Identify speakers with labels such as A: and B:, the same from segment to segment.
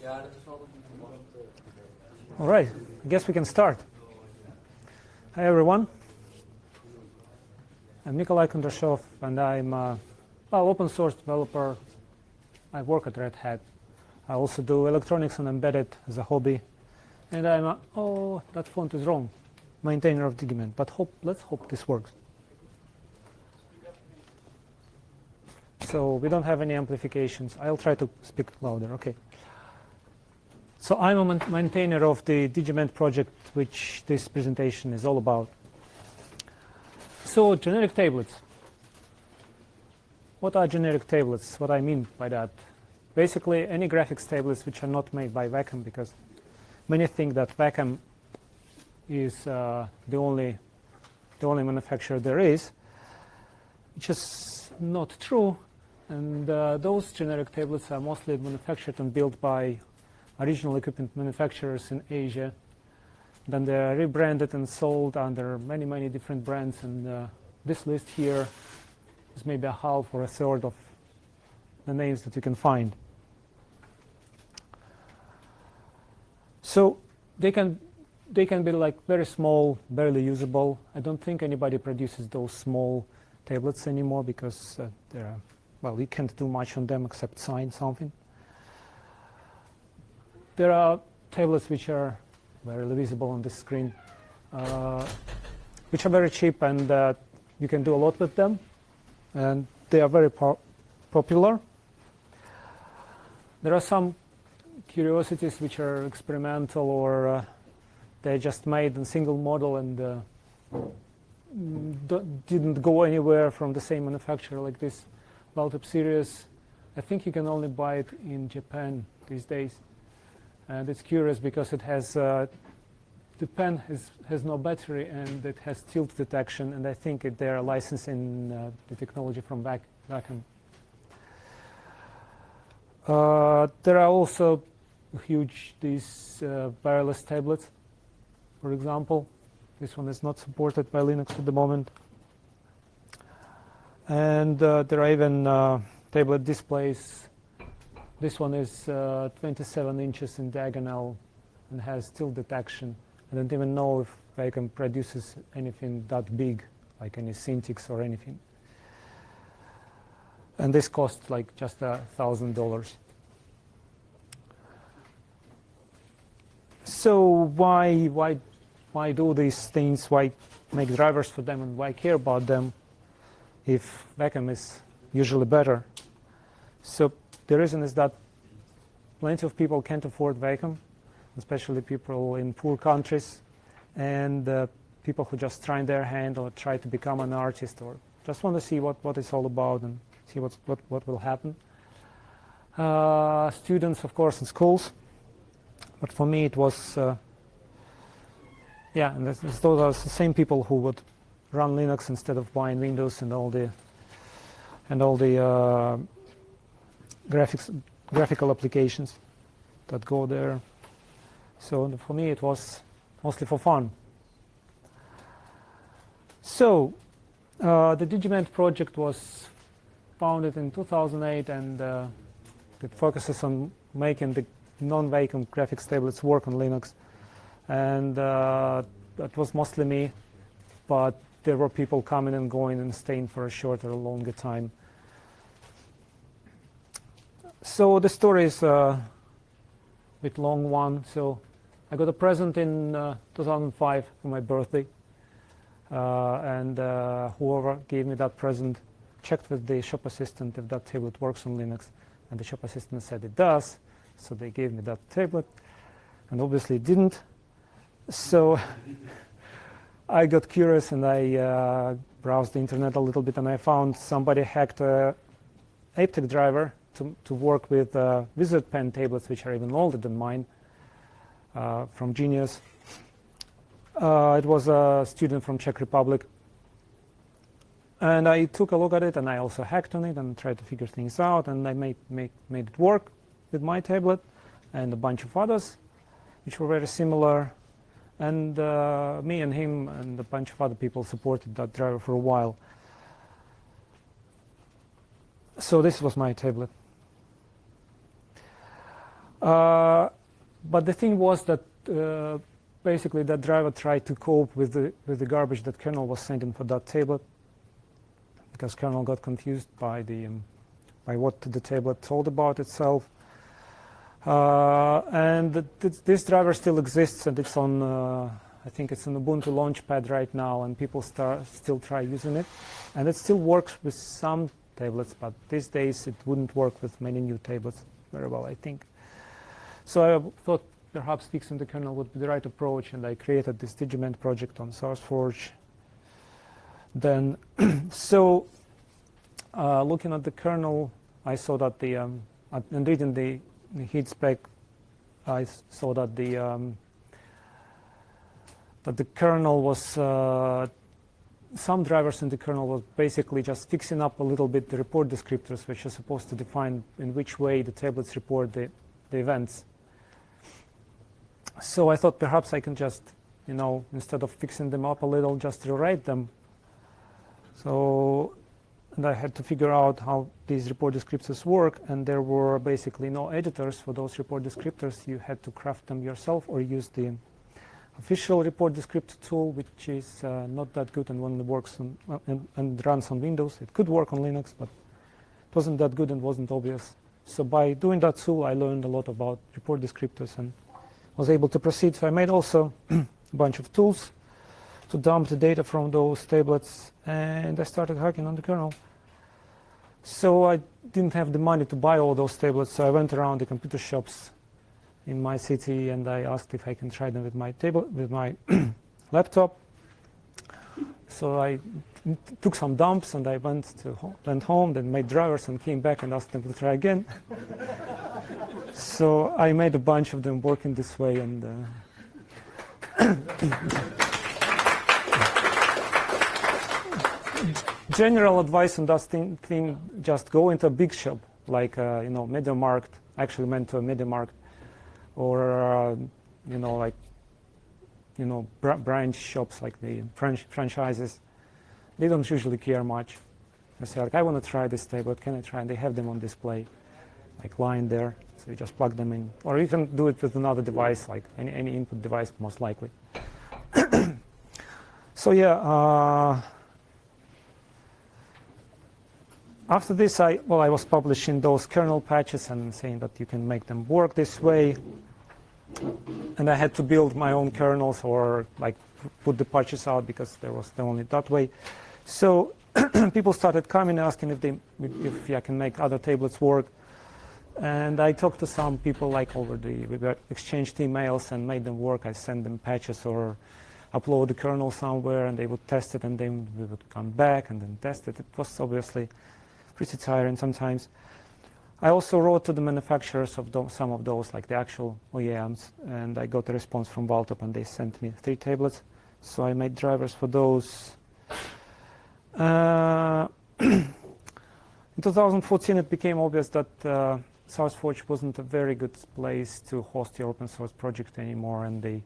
A: All right, I guess we can start. Hi everyone. I'm Nikolai Kondrashov, and I'm an open source developer. I work at Red Hat. I also do electronics and embedded as a hobby. And I'm that font is wrong, maintainer of Digiment. But let's hope this works. So we don't have any amplifications. I'll try to speak louder. Okay. So I'm a maintainer of the Digiment project, which this presentation is all about. So generic tablets. What are generic tablets? What I mean by that? Basically, any graphics tablets which are not made by Wacom, because many think that Wacom is the only manufacturer there is, which is not true. And those generic tablets are mostly manufactured and built by original equipment manufacturers in Asia. Then they are rebranded and sold under many, many different brands. And this list here is maybe a half or a third of the names that you can find. So they can be like very small, barely usable. I don't think anybody produces those small tablets anymore because you can't do much on them except sign something. There are tablets which are barely visible on this screen, which are very cheap, and you can do a lot with them, and they are very popular. There are some curiosities which are experimental, or they're just made in single model and didn't go anywhere from the same manufacturer, like this Baltip series. I think you can only buy it in Japan these days. And it's curious because it has the pen has no battery and it has tilt detection, and I think they are licensing the technology from Wacom. There are also these wireless tablets. For example, this one is not supported by Linux at the moment. And there are even tablet displays. This one is 27 inches in diagonal and has tilt detection. I don't even know if Wacom produces anything that big, like any Cintiq or anything. And this costs like just $1,000. So why do these things? Why make drivers for them, and why care about them if Wacom is usually better? So the reason is that plenty of people can't afford Wacom, especially people in poor countries, and people who just try their hand or try to become an artist or just want to see what it's all about and see what will happen. Students, of course, in schools. But for me, it was, and those are the same people who would run Linux instead of buying Windows and all the graphical applications that go there. So for me, it was mostly for fun. So the Digiment project was founded in 2008, and it focuses on making the non-Wacom graphics tablets work on Linux. And that was mostly me, but there were people coming and going and staying for a shorter or longer time. So the story is a bit long one. So I got a present in 2005 for my birthday, and whoever gave me that present checked with the shop assistant if that tablet works on Linux, and the shop assistant said it does. So they gave me that tablet, and obviously it didn't. So I got curious and I browsed the internet a little bit, and I found somebody hacked a APTEC driver to work with Wizard Pen tablets, which are even older than mine, from Genius. It was a student from Czech Republic. And I took a look at it, and I also hacked on it and tried to figure things out, and I made it work with my tablet and a bunch of others, which were very similar. And me and him and a bunch of other people supported that driver for a while. So this was my tablet. But the thing was that basically that driver tried to cope with the garbage that kernel was sending for that tablet, because kernel got confused by by what the tablet told about itself. And this driver still exists, and it's on I think it's an Ubuntu Launchpad right now, and people still try using it, and it still works with some tablets, but these days it wouldn't work with many new tablets very well, I think. So I thought perhaps fixing the kernel would be the right approach, and I created this Digiment project on SourceForge. Then, so looking at the kernel, I saw that and reading the heat spec, I saw that the kernel was some drivers in the kernel was basically just fixing up a little bit the report descriptors, which are supposed to define in which way the tablets report the events. So I thought perhaps I can just, instead of fixing them up a little, just rewrite them. So, and I had to figure out how these report descriptors work, and there were basically no editors for those report descriptors. You had to craft them yourself or use the official report descriptor tool, which is not that good and only works and runs on Windows. It could work on Linux, but it wasn't that good and wasn't obvious. So by doing that tool, I learned a lot about report descriptors and was able to proceed. So I made also a bunch of tools to dump the data from those tablets, and I started hacking on the kernel. So I didn't have the money to buy all those tablets, so I went around the computer shops in my city, and I asked if I can try them with my laptop. So I took some dumps, and I went home, then made drivers, and came back and asked them to try again. So I made a bunch of them working this way, and general advice on that thing, just go into a big shop like MediaMarkt. Actually meant to a MediaMarkt, or branch shops like the franchises. They don't usually care much. They say like, I want to try this tablet. Can I try? And they have them on display, like lying there. So you just plug them in, or you can do it with another device, like any input device, most likely. So yeah. After this, I was publishing those kernel patches and saying that you can make them work this way. And I had to build my own kernels or like put the patches out because there was only that way. So people started coming asking if I can make other tablets work. And I talked to some people like we exchanged emails and made them work. I sent them patches or upload the kernel somewhere, and they would test it, and then we would come back and then test it. It was obviously pretty tiring sometimes. I also wrote to the manufacturers of some of those, like the actual OEMs, and I got a response from Valtop, and they sent me 3 tablets. So I made drivers for those. In 2014, it became obvious that SourceForge wasn't a very good place to host your open source project anymore, and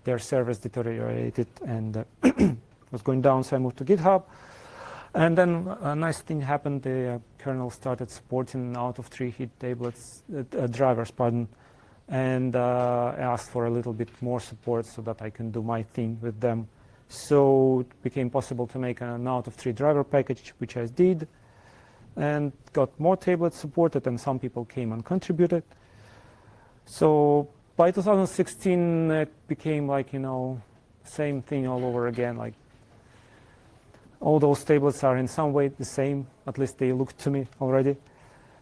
A: their servers deteriorated and was going down, so I moved to GitHub. And then a nice thing happened. The kernel started supporting out of 3 heat tablets, drivers, and I asked for a little bit more support so that I can do my thing with them. So it became possible to make an out of 3 driver package, which I did, and got more tablets supported, and some people came and contributed. So by 2016, it became like, same thing all over again. Like, all those tablets are in some way the same, at least they look to me already.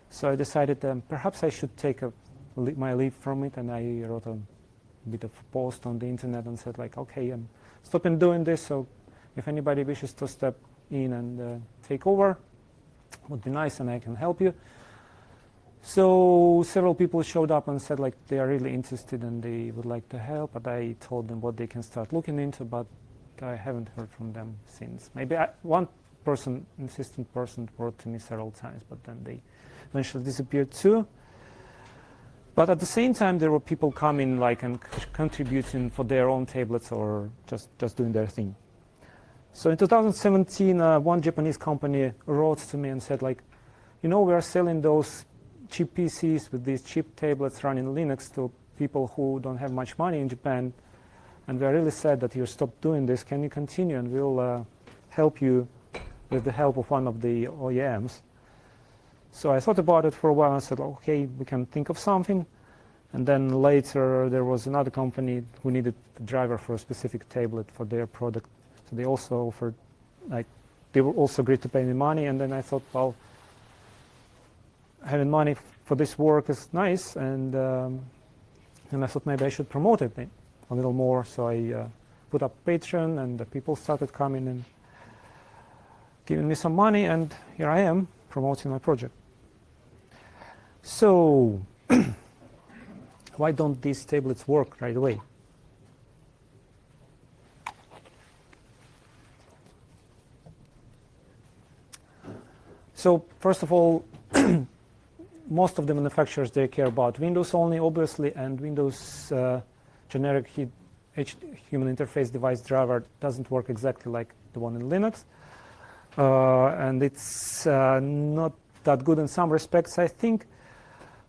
A: So I decided perhaps I should take my leave from it, and I wrote a bit of a post on the internet and said like, okay, I'm stopping doing this, so if anybody wishes to step in and take over, would be nice, and I can help you. So several people showed up and said like they are really interested and they would like to help, but I told them what they can start looking into, but I haven't heard from them since. Maybe one insistent person wrote to me several times, but then they eventually disappeared too. But at the same time, there were people coming like and contributing for their own tablets or just doing their thing. So in 2017, one Japanese company wrote to me and said like, we are selling those cheap PCs with these cheap tablets running Linux to people who don't have much money in Japan, and we're really sad that you stopped doing this. Can you continue, and we'll help you with the help of one of the OEMs. So I thought about it for a while and said, okay, we can think of something. And then later there was another company who needed a driver for a specific tablet for their product. So they also offered, like, they were also agreed to pay me money. And then I thought, well, having money for this work is nice. And I thought maybe I should promote it a little more. So I put up Patreon, and the people started coming and giving me some money. And here I am promoting my project. So why don't these tablets work right away? So first of all, most of the manufacturers, they care about Windows only, obviously, and Windows generic human interface device driver doesn't work exactly like the one in Linux. And it's not that good in some respects, I think.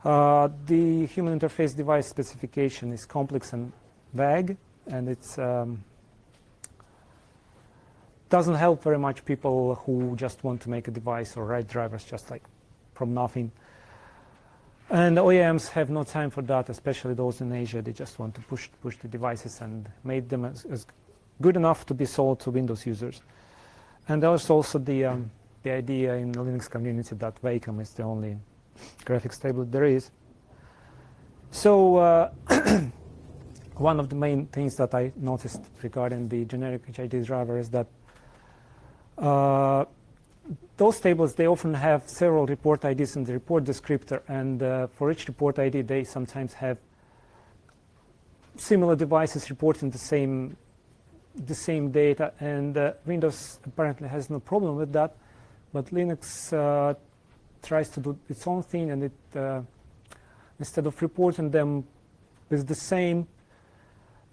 A: The human interface device specification is complex and vague, and it's doesn't help very much people who just want to make a device or write drivers just like from nothing. And OEMs have no time for that, especially those in Asia. They just want to push the devices and make them as good enough to be sold to Windows users. And there's also the idea in the Linux community that Wacom is the only graphics tablet there is. So one of the main things that I noticed regarding the generic HID driver is that those tablets, they often have several report IDs in the report descriptor, and for each report ID they sometimes have similar devices reporting the same data, and Windows apparently has no problem with that, but Linux tries to do its own thing, and it instead of reporting them with the same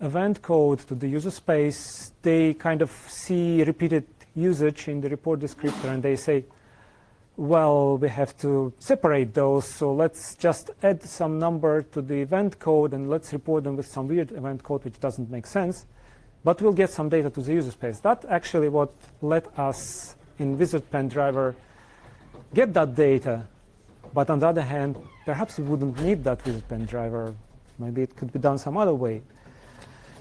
A: event code to the user space, they kind of see repeated usage in the report descriptor, and they say, well, we have to separate those, so let's just add some number to the event code and let's report them with some weird event code which doesn't make sense, but we'll get some data to the user space. That's actually what let us in WizardPen driver get that data, but on the other hand, perhaps we wouldn't need that WizardPen driver. Maybe it could be done some other way.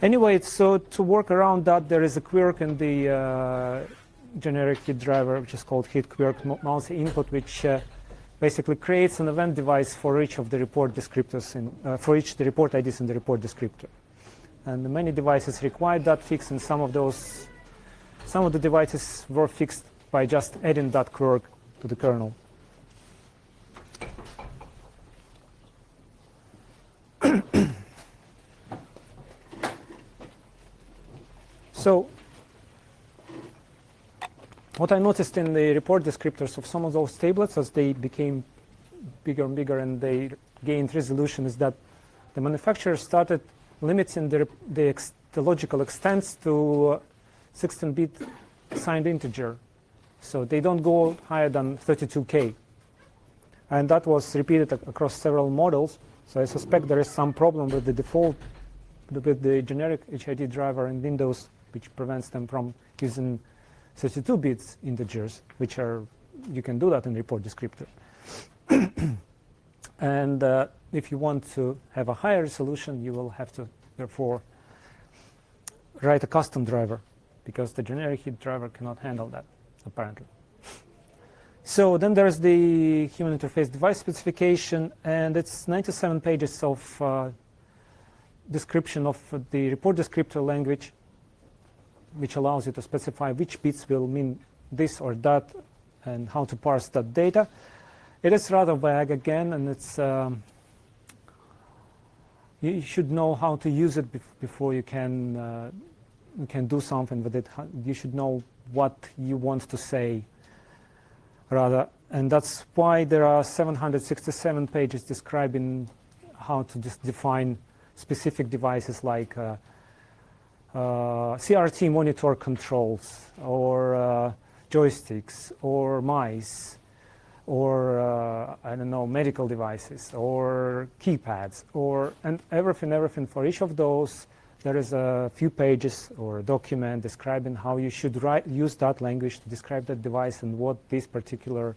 A: Anyway, so to work around that, there is a quirk in the generic HID driver, which is called HID quirk multi-input, which basically creates an event device for each of the report descriptors, for each the report IDs in the report descriptor. And many devices require that fix, and some of the devices were fixed by just adding that quirk to the kernel. So what I noticed in the report descriptors of some of those tablets as they became bigger and bigger and they gained resolution is that the manufacturers started limiting the logical extents to 16-bit signed integer. So they don't go higher than 32K. And that was repeated across several models. So I suspect there is some problem with the default, with the generic HID driver in Windows, which prevents them from using 32 bits integers, which are, you can do that in report descriptor. And if you want to have a higher resolution, you will have to, therefore, write a custom driver, because the generic HID driver cannot handle that, apparently. So then there's the human interface device specification, and it's 97 pages of description of the report descriptor language, which allows you to specify which bits will mean this or that and how to parse that data. It is rather vague again, and it's you should know how to use it before you can do something with it. You should know what you want to say, rather, and that's why there are 767 pages describing how to define specific devices like CRT monitor controls, or joysticks, or mice, or I don't know, medical devices, or keypads, and everything. For each of those, there is a few pages or a document describing how you should use that language to describe that device and what these particular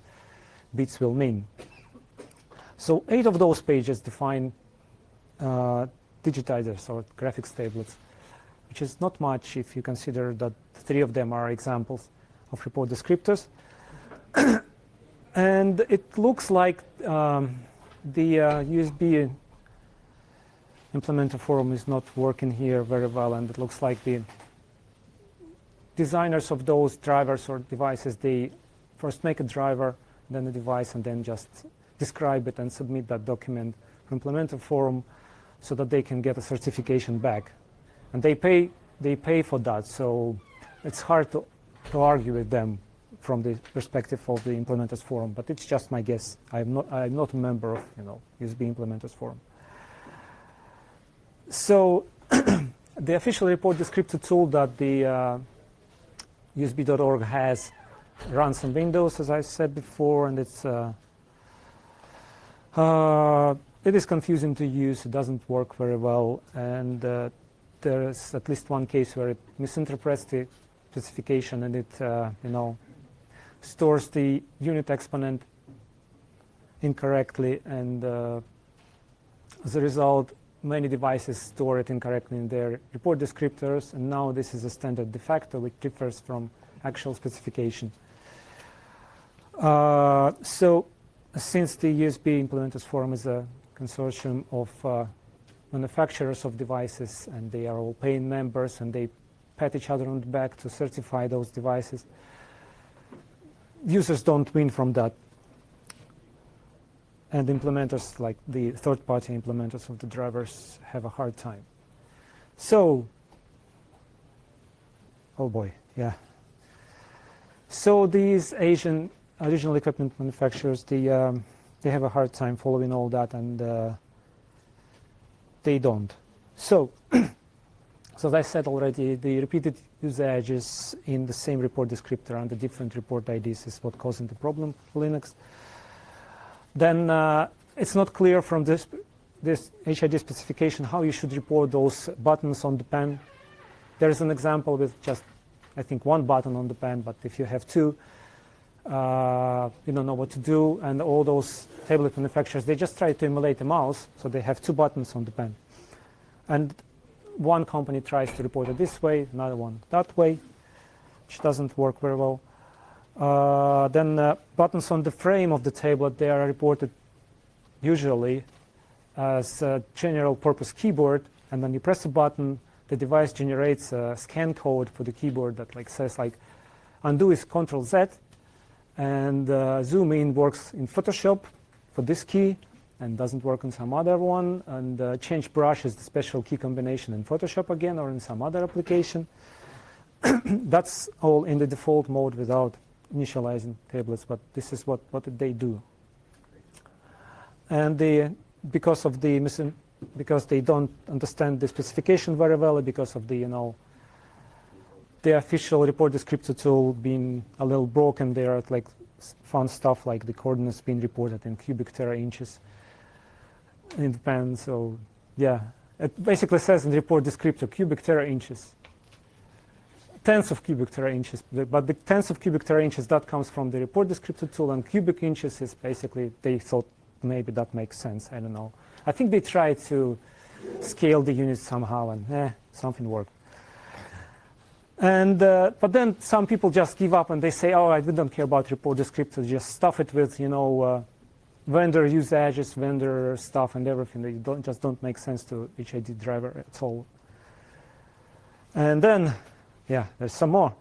A: bits will mean. So 8 of those pages define digitizers or graphics tablets, which is not much if you consider that 3 of them are examples of report descriptors. And it looks like the USB implementer forum is not working here very well, and it looks like the designers of those drivers or devices, they first make a driver, then a device, and then just describe it and submit that document for implementer forum so that they can get a certification back. And they pay for that, so it's hard to argue with them from the perspective of the implementers forum, but it's just my guess. I'm not a member of USB implementers forum. So the official report descriptor tool that the USB.org has runs on Windows, as I said before, and it is confusing to use. It doesn't work very well, and there is at least one case where it misinterprets the specification, and it stores the unit exponent incorrectly, and as a result, many devices store it incorrectly in their report descriptors, and now this is a standard de facto, which differs from actual specification. So since the USB Implementers Forum is a consortium of manufacturers of devices, and they are all paying members, and they pat each other on the back to certify those devices, users don't win from that. And implementers, like the third-party implementers of the drivers, have a hard time. So, oh boy, yeah. So these Asian original equipment manufacturers, they have a hard time following all that, and they don't. So, so as I said already, the repeated usages in the same report descriptor under different report IDs is what causing the problem for Linux. Then it's not clear from this HID specification how you should report those buttons on the pen. There is an example with just, I think, 1 button on the pen, but if you have 2, you don't know what to do. And all those tablet manufacturers, they just try to emulate a mouse, so they have 2 buttons on the pen. And one company tries to report it this way, another one that way, which doesn't work very well. Then buttons on the frame of the tablet, they are reported usually as a general purpose keyboard, and when you press a button, the device generates a scan code for the keyboard that says undo is Ctrl Z, and zoom in works in Photoshop for this key and doesn't work on some other one, and change brush is the special key combination in Photoshop again or in some other application. That's all in the default mode without initializing tablets, but this is what they do. And because they don't understand the specification very well, because of the official report descriptor tool being a little broken, there are fun stuff like the coordinates being reported in cubic tera inches in the pen. So yeah, it basically says in the report descriptor cubic tera inches. Tenths of cubic tera inches, but the tenths of cubic tera inches, that comes from the report descriptor tool, and cubic inches is basically, they thought maybe that makes sense, I don't know. I think they tried to scale the units somehow, and something worked. And but then some people just give up and they say, oh, I don't care about report descriptors, just stuff it with vendor usages, vendor stuff, and everything. They just don't make sense to HID driver at all. And then, yeah, there's some more.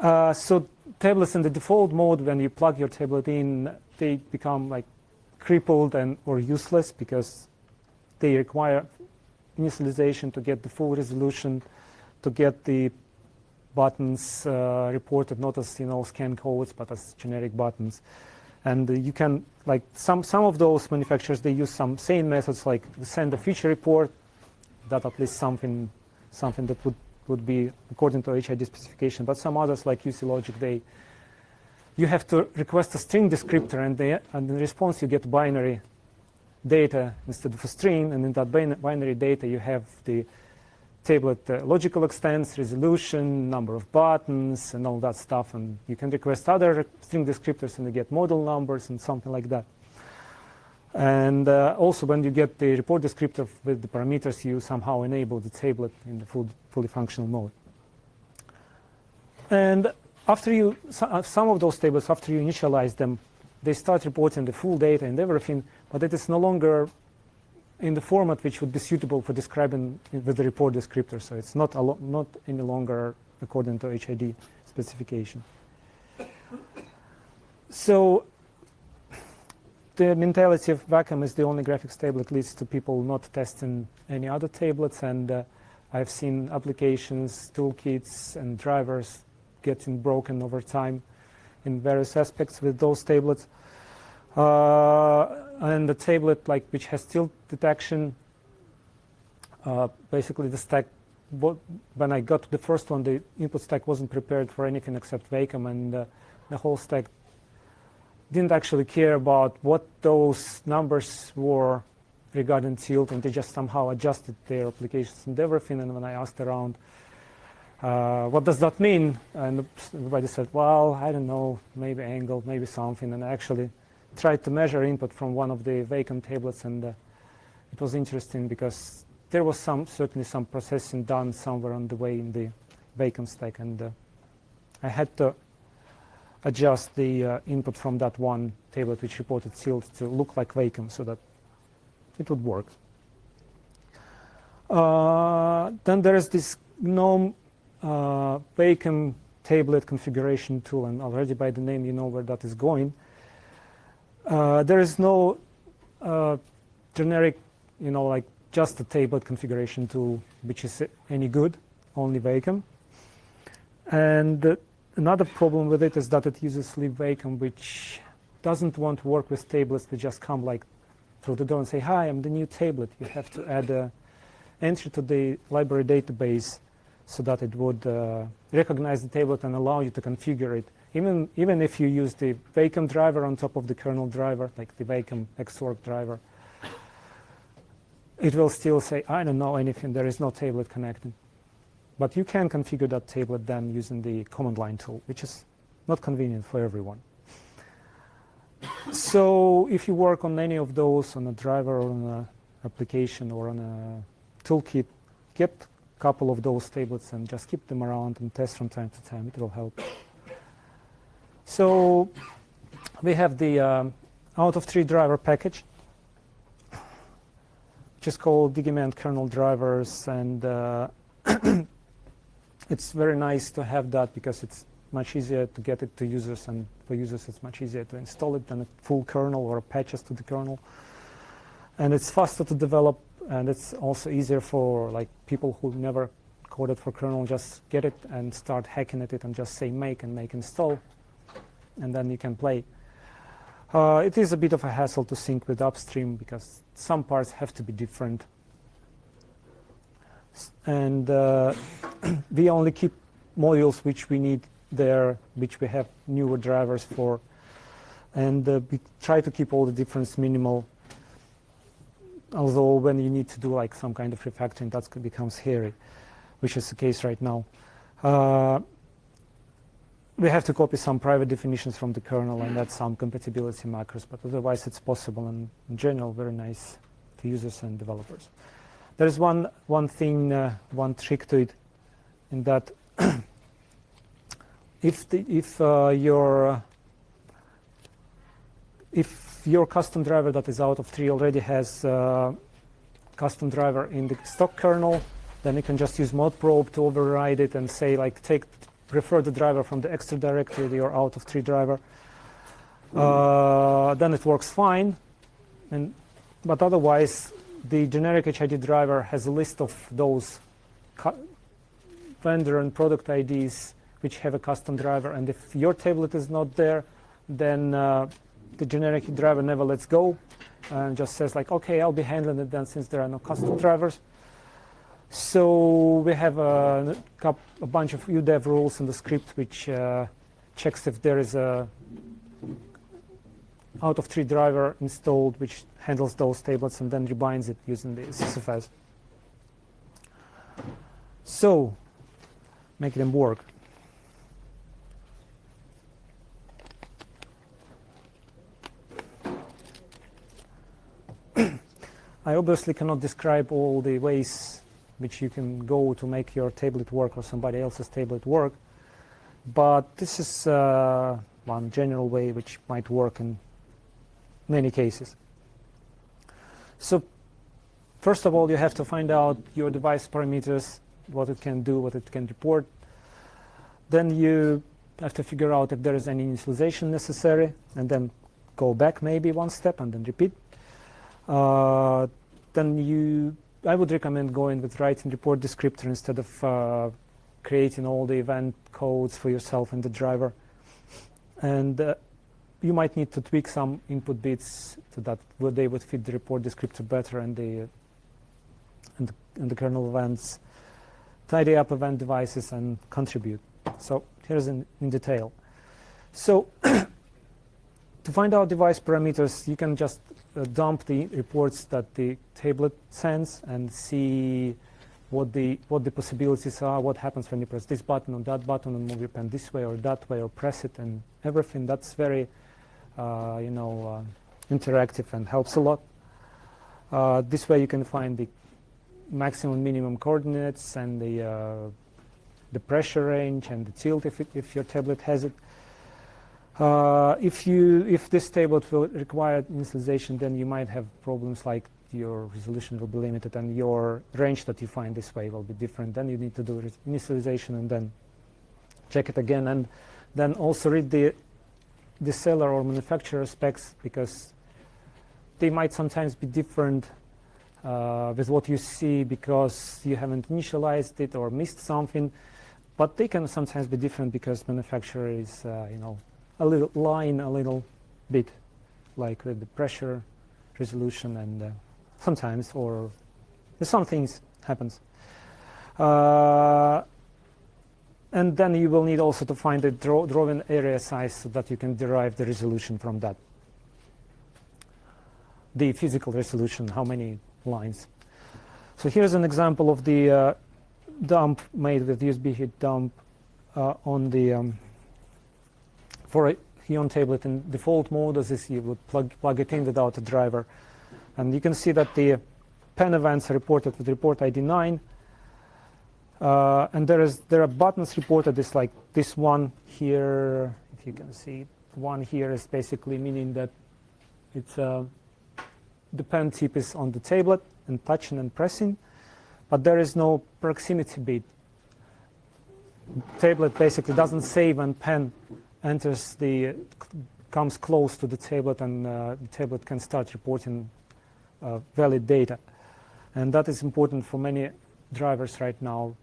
A: So tablets in the default mode, when you plug your tablet in, they become crippled or useless because they require initialization to get the full resolution, to get the buttons reported not as scan codes but as generic buttons. And you can some of those manufacturers, they use some sane methods like send a feature report, that at least something that would be according to HID specification. But some others like UC Logic, you have to request a string descriptor, and in response you get binary data instead of a string, and in that binary data you have the tablet logical extents, resolution, number of buttons, and all that stuff, and you can request other string descriptors and you get model numbers and something like that. And also when you get the report descriptor with the parameters, you somehow enable the tablet in the fully functional mode. And after you, some of those tables, after you initialize them, they start reporting the full data and everything, but it is no longer in the format which would be suitable for describing with the report descriptor. So it's not any longer according to HID specification. So the mentality of Wacom is the only graphics tablet leads to people not testing any other tablets, and I've seen applications, toolkits, and drivers getting broken over time in various aspects with those tablets. And the tablet which has tilt detection, basically the stack, when I got to the first one, the input stack wasn't prepared for anything except Wacom, and the whole stack didn't actually care about what those numbers were regarding tilt, and they just somehow adjusted their applications and everything. And when I asked around, what does that mean? And everybody said, well, I don't know, maybe angle, maybe something. And I actually tried to measure input from one of the Wacom tablets, and it was interesting because there was certainly some processing done somewhere on the way in the Wacom stack, and I had to adjust the input from that one tablet which reported tilt to look like Wacom so that it would work. Then there is this GNOME Wacom tablet configuration tool, and already by the name you know where that is going. There is no generic, like just a tablet configuration tool which is any good, only Wacom. And another problem with it is that it uses Sleep Wacom, which doesn't want to work with tablets that just come through the door and say, hi, I'm the new tablet. You have to add an entry to the library database so that it would recognize the tablet and allow you to configure it. Even if you use the Wacom driver on top of the kernel driver, like the Wacom Xwork driver, it will still say, I don't know anything, there is no tablet connected. But you can configure that tablet then using the command line tool, which is not convenient for everyone. So if you work on any of those, on a driver or on an application or on a toolkit, get a couple of those tablets and just keep them around and test from time to time. It will help. So we have the out of tree driver package, which is called Digiment kernel drivers, and it's very nice to have that because it's much easier to get it to users, and for users it's much easier to install it than a full kernel or patches to the kernel. And it's faster to develop, and it's also easier for people who never coded for kernel, just get it and start hacking at it and just say make and make install, and then you can play. It is a bit of a hassle to sync with upstream because some parts have to be different. And we only keep modules which we need there, which we have newer drivers for. And we try to keep all the difference minimal. Although when you need to do some kind of refactoring, that becomes hairy, which is the case right now. We have to copy some private definitions from the kernel and add some compatibility macros, but otherwise it's possible, and in general very nice to users and developers. There is one thing, one trick to it, in that if your custom driver that is out of tree already has custom driver in the stock kernel, then you can just use modprobe to override it and say refer the driver from the extra directory to your out of tree driver. Then it works fine, but otherwise the generic HID driver has a list of those vendor and product IDs which have a custom driver, and if your tablet is not there, then the generic driver never lets go and just says okay, I'll be handling it then since there are no custom drivers. So we have a bunch of UDEV rules in the script which checks if there is a out-of-tree driver installed which handles those tablets, and then rebinds it using the SysFS. So, make them work. I obviously cannot describe all the ways which you can go to make your tablet work or somebody else's tablet work, but this is one general way which might work in many cases. So first of all, you have to find out your device parameters, what it can do, what it can report. Then you have to figure out if there is any initialization necessary, and then go back maybe one step and then repeat. Then I would recommend going with writing report descriptor instead of creating all the event codes for yourself and the driver. And you might need to tweak some input bits so that they would fit the report descriptor better and the kernel events, tidy up event devices and contribute. So here's in detail. So to find out device parameters, you can just dump the reports that the tablet sends and see what the possibilities are, what happens when you press this button or that button and move your pen this way or that way or press it, and everything. That's very interactive and helps a lot. This way you can find the maximum minimum coordinates and the pressure range and the tilt if your tablet has it. If this tablet will require initialization, then you might have problems like your resolution will be limited and your range that you find this way will be different. Then you need to do initialization and then check it again, and then also read the seller or manufacturer specs, because they might sometimes be different with what you see because you haven't initialized it or missed something, but they can sometimes be different because manufacturer is a little bit, like with the pressure, resolution, and sometimes, or some things happens. And then you will need also to find the drawing area size so that you can derive the resolution from that. The physical resolution, how many lines. So here's an example of the dump made with USB heat dump on the for a Xeon tablet in default mode, as is, you would plug it in without a driver. And you can see that the pen events are reported with report ID 9. And there are buttons reported. It's like this one here, if you can see. One here is basically meaning that it's the pen tip is on the tablet and touching and pressing, but there is no proximity bit. Tablet basically doesn't say when pen comes close to the tablet, and the tablet can start reporting valid data. And that is important for many drivers right now.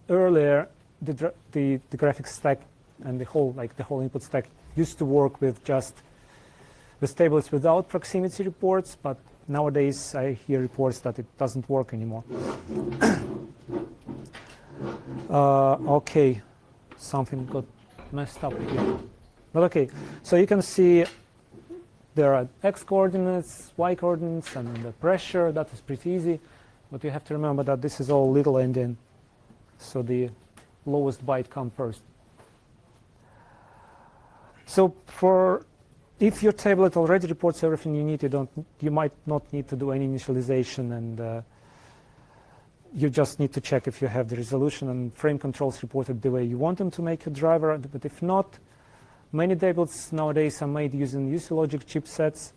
A: Earlier, the graphics stack and the whole input stack used to work with tablets without proximity reports, but nowadays I hear reports that it doesn't work anymore. Okay, something got messed up here. But okay, so you can see there are X coordinates, Y coordinates, and the pressure. That is pretty easy, but you have to remember that this is all little endian, so the lowest byte comes first. So if your tablet already reports everything you need, you might not need to do any initialization, and you just need to check if you have the resolution and frame controls reported the way you want them to make your driver. But if not, many tablets nowadays are made using USlogic chipsets,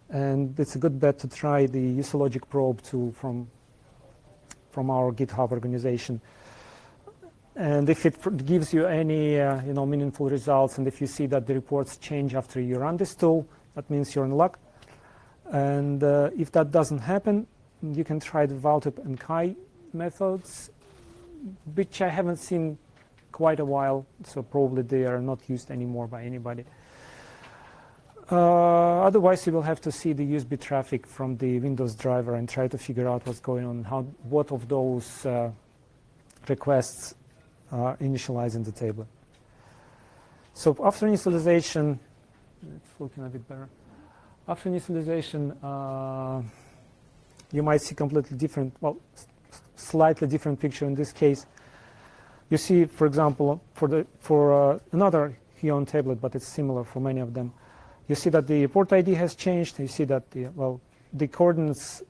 A: and it's a good bet to try the USlogic probe tool from our GitHub organization. And if it gives you any meaningful results, and if you see that the reports change after you run this tool, that means you're in luck. And if that doesn't happen, you can try the Valtip and Kai methods, which I haven't seen quite a while, so probably they are not used anymore by anybody. Otherwise, you will have to see the USB traffic from the Windows driver and try to figure out what's going on, what of those requests are initializing the tablet. So after initialization, it's looking a bit better. After initialization, you might see completely different, well, slightly different picture in this case. You see, for example, for another Hion tablet, but it's similar for many of them. You see that the report ID has changed. You see that the coordinates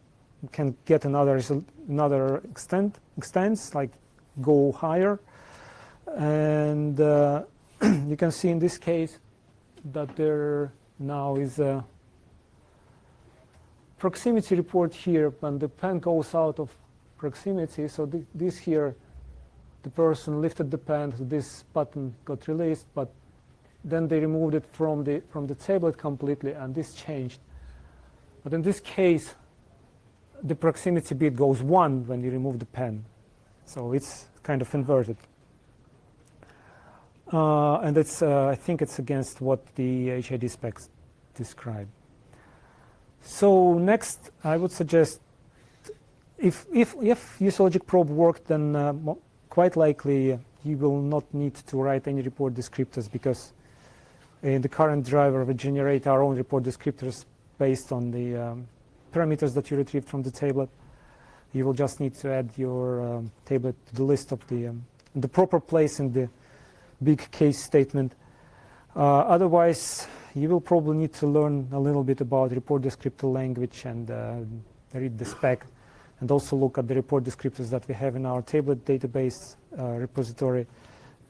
A: can get another extents, like go higher, and you can see in this case that there now is a proximity report here when the pen goes out of proximity. So this here, the person lifted the pen, so this button got released, but then they removed it from the tablet completely, and this changed. But in this case, the proximity bit goes 1 when you remove the pen. So it's kind of inverted. And it's, I think it's against what the HID specs describe. So next, I would suggest, if useLogic probe worked, then quite likely you will not need to write any report descriptors, because in the current driver we generate our own report descriptors based on the parameters that you retrieved from the tablet. You will just need to add your tablet to the list of the proper place in the big case statement. Otherwise, you will probably need to learn a little bit about report descriptor language and read the spec, and also look at the report descriptors that we have in our tablet database repository,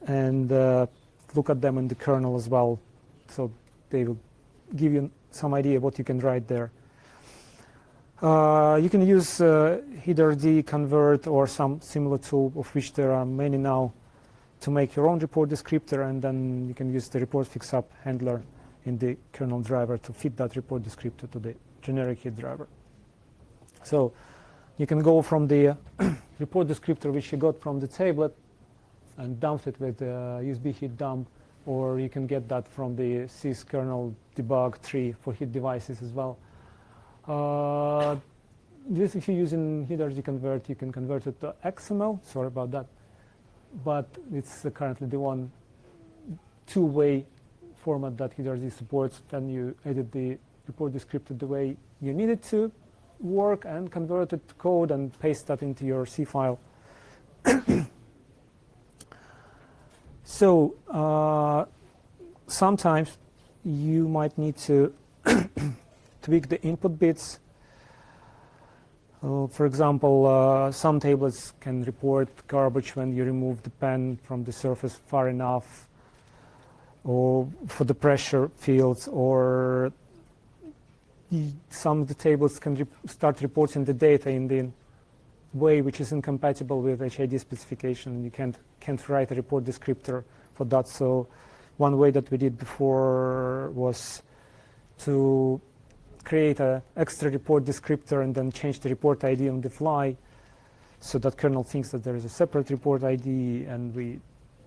A: and look at them in the kernel as well. So they will give you some idea what you can write there. You can use either dconvert or some similar tool, of which there are many now, to make your own report descriptor, and then you can use the report fixup handler in the kernel driver to feed that report descriptor to the generic hit driver. So you can go from the report descriptor which you got from the tablet and dump it with USB hit dump, or you can get that from the syskernel debug tree for hit devices as well. This, if you're using dconvert, you can convert it to XML. Sorry about that, but it's currently the one two-way format that HID supports. Then you edit the report descriptor the way you need it to work and convert it to code and paste that into your C file. So sometimes you might need to tweak the input bits. For example, some tablets can report garbage when you remove the pen from the surface far enough, or for the pressure fields, or some of the tables can start reporting the data in the way which is incompatible with HID specification. You can't write a report descriptor for that. So one way that we did before was to create an extra report descriptor and then change the report ID on the fly, so that kernel thinks that there is a separate report ID, and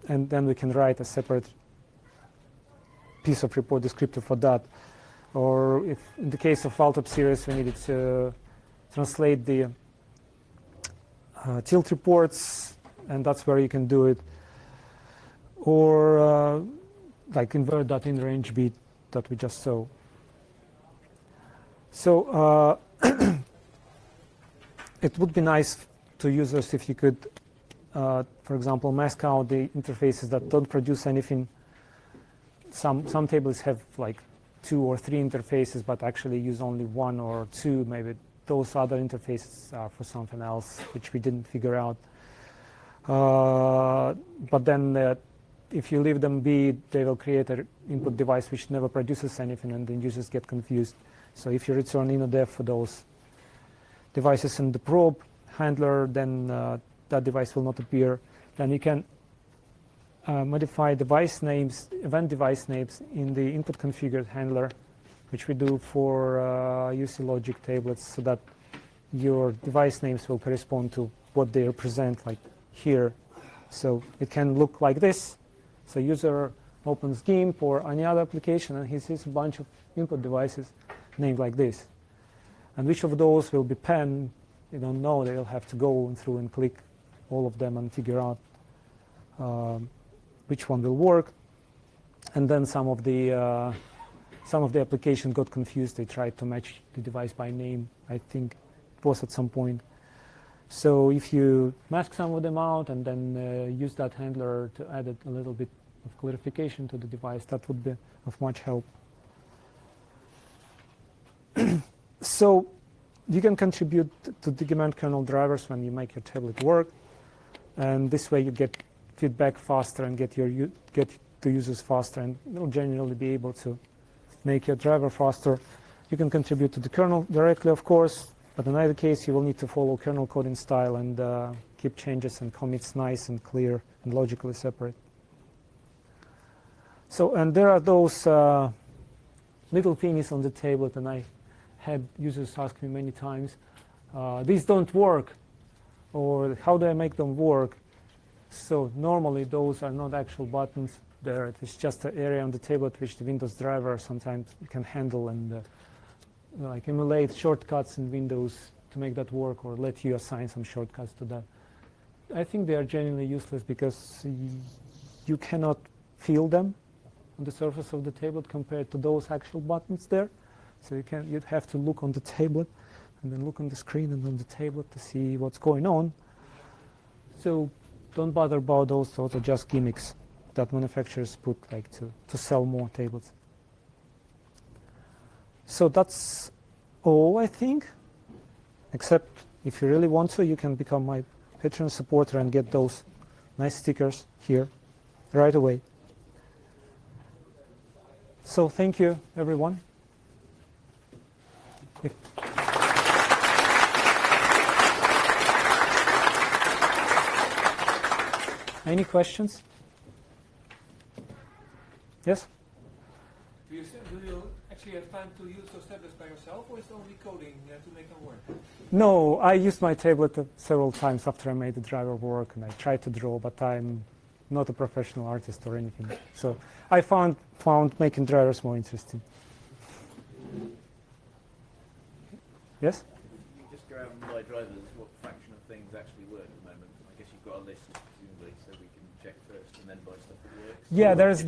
A: then we can write a separate piece of report descriptor for that. Or if in the case of Altop series we needed to translate the tilt reports, and that's where you can do it. Or like invert that in range bit that we just saw. So it would be nice to users if you could, for example, mask out the interfaces that don't produce anything. Some tables have like 2 or 3 interfaces, but actually use only 1 or 2. Maybe those other interfaces are for something else, which we didn't figure out. But then if you leave them be, they will create an input device which never produces anything, and then users get confused. So if you return InnoDev for those devices in the probe handler, then that device will not appear. Then you can modify device names, event device names in the input configured handler, which we do for useLogic tablets, so that your device names will correspond to what they represent, like here. So it can look like this. So user opens GIMP or any other application, and he sees a bunch of input devices named like this. And which of those will be pen, you don't know. They'll have to go through and click all of them and figure out which one will work. and then some of the application got confused. They tried to match the device by name, I think it was at some point. So if you mask some of them out and then use that handler to add a little bit of clarification to the device, that would be of much help. So you can contribute to document kernel drivers when you make your tablet work, and this way you get feedback faster and get to users faster, and you'll generally be able to make your driver faster. You can contribute to the kernel directly, of course, but in either case you will need to follow kernel coding style and keep changes and commits nice and clear and logically separate. So, and there are those little thingies on the tablet, and I had users ask me many times, these don't work, or how do I make them work? So normally those are not actual buttons there. It's just an area on the tablet which the Windows driver sometimes can handle and like emulate shortcuts in Windows to make that work, or let you assign some shortcuts to that. I think they are genuinely useless because you cannot feel them on the surface of the tablet compared to those actual buttons there. So you'd have to look on the tablet and then look on the screen and on the tablet to see what's going on. So don't bother about those. Those are just gimmicks that manufacturers put like to sell more tablets. So that's all, I think, except if you really want to, you can become my Patreon supporter and get those nice stickers here right away. So thank you, everyone. Any questions? Yes?
B: Do you actually have time to use those tablets by yourself, or is it only coding to make them work?
A: No, I used my tablet several times after I made the driver work, and I tried to draw, but I'm not a professional artist or anything. So I found making drivers more interesting. Yes?
C: You just go out and buy drivers, what fraction of things actually work at the moment? I guess you've got a list, presumably, so we can check first and then buy stuff that works.
A: Yeah, there is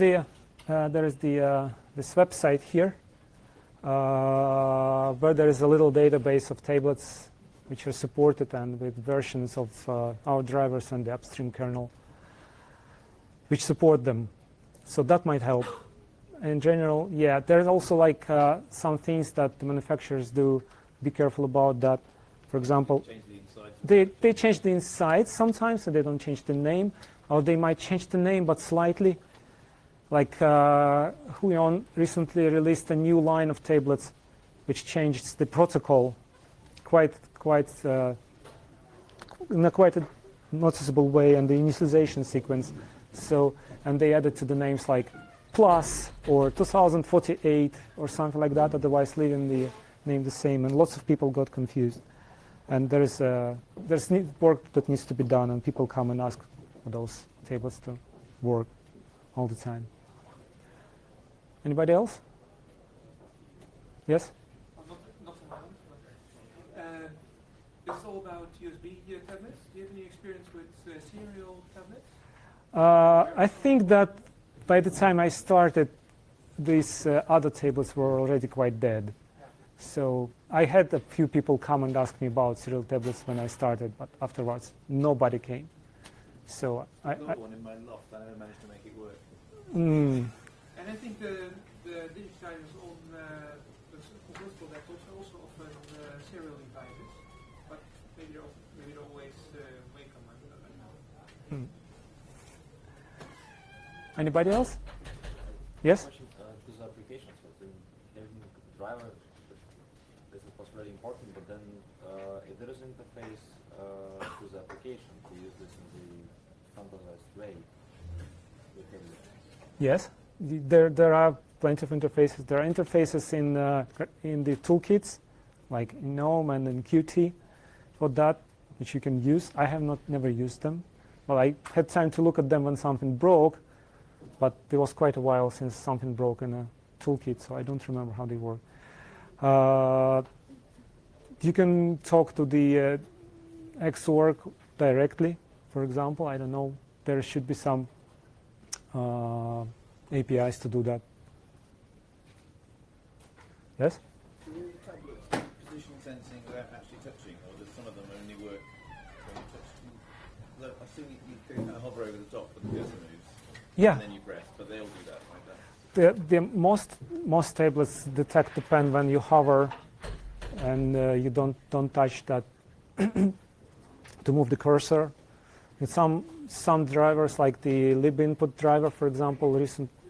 A: this website here where there is a little database of tablets which are supported and with versions of our drivers and the upstream kernel which support them. So that might help. In general, yeah, there's also like some things that the manufacturers do. Be careful about that. For example, they change the inside sometimes, so they don't change the name, or they might change the name but slightly. Like Huion recently released a new line of tablets which changed the protocol in a quite a noticeable way, and the initialization sequence. So, and they added to the names like plus or 2048 or something like that, otherwise leaving the name the same, and lots of people got confused. And there's work that needs to be done, and people come and ask for those tablets to work all the time. Anybody else? Yes?
B: Not from my own, but it's all about USB tablets. Do you have any experience with serial tablets?
A: I think that by the time I started, these other tablets were already quite dead. So I had a few people come and ask me about serial tablets when I started, but afterwards nobody came. So
C: I got one in my loft. I never managed to make it work.
B: And I think the digitizers on convertible laptops are also often serial devices, but maybe they don't always make them. I don't know.
A: Anybody else? Yes?
D: Those applications, the driver is of course very important, but then if there is an interface to the application to use this in the standardized way,
A: yes, there are plenty of interfaces. There are interfaces in the toolkits, like in GNOME and in Qt, for that, which you can use. I have never used them. Well, I had time to look at them when something broke, but it was quite a while since something broke in a toolkit, so I don't remember how they work. You can talk to the Xorg directly, for example. I don't know. There should be some APIs to do that. Yes?
C: Do all the tablets position sensing without actually touching, or does some of them only work when you touch? Look, I've seen you can kind of hover over the top when the cursor moves,
A: Yeah.
C: and then you press, but they all do that like that.
A: The most tablets detect the pen when you hover, and you don't touch that to move the cursor. And some drivers, like the lib input driver, for example,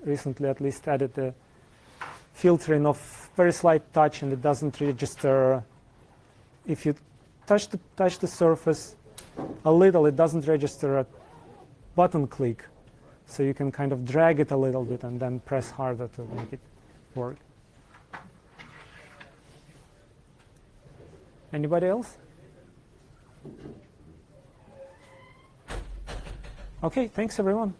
A: recently at least added the filtering of very slight touch, and it doesn't register. If you touch the surface a little, it doesn't register a button click. So you can kind of drag it a little bit and then press harder to make it work. Anybody else? Okay, thanks everyone.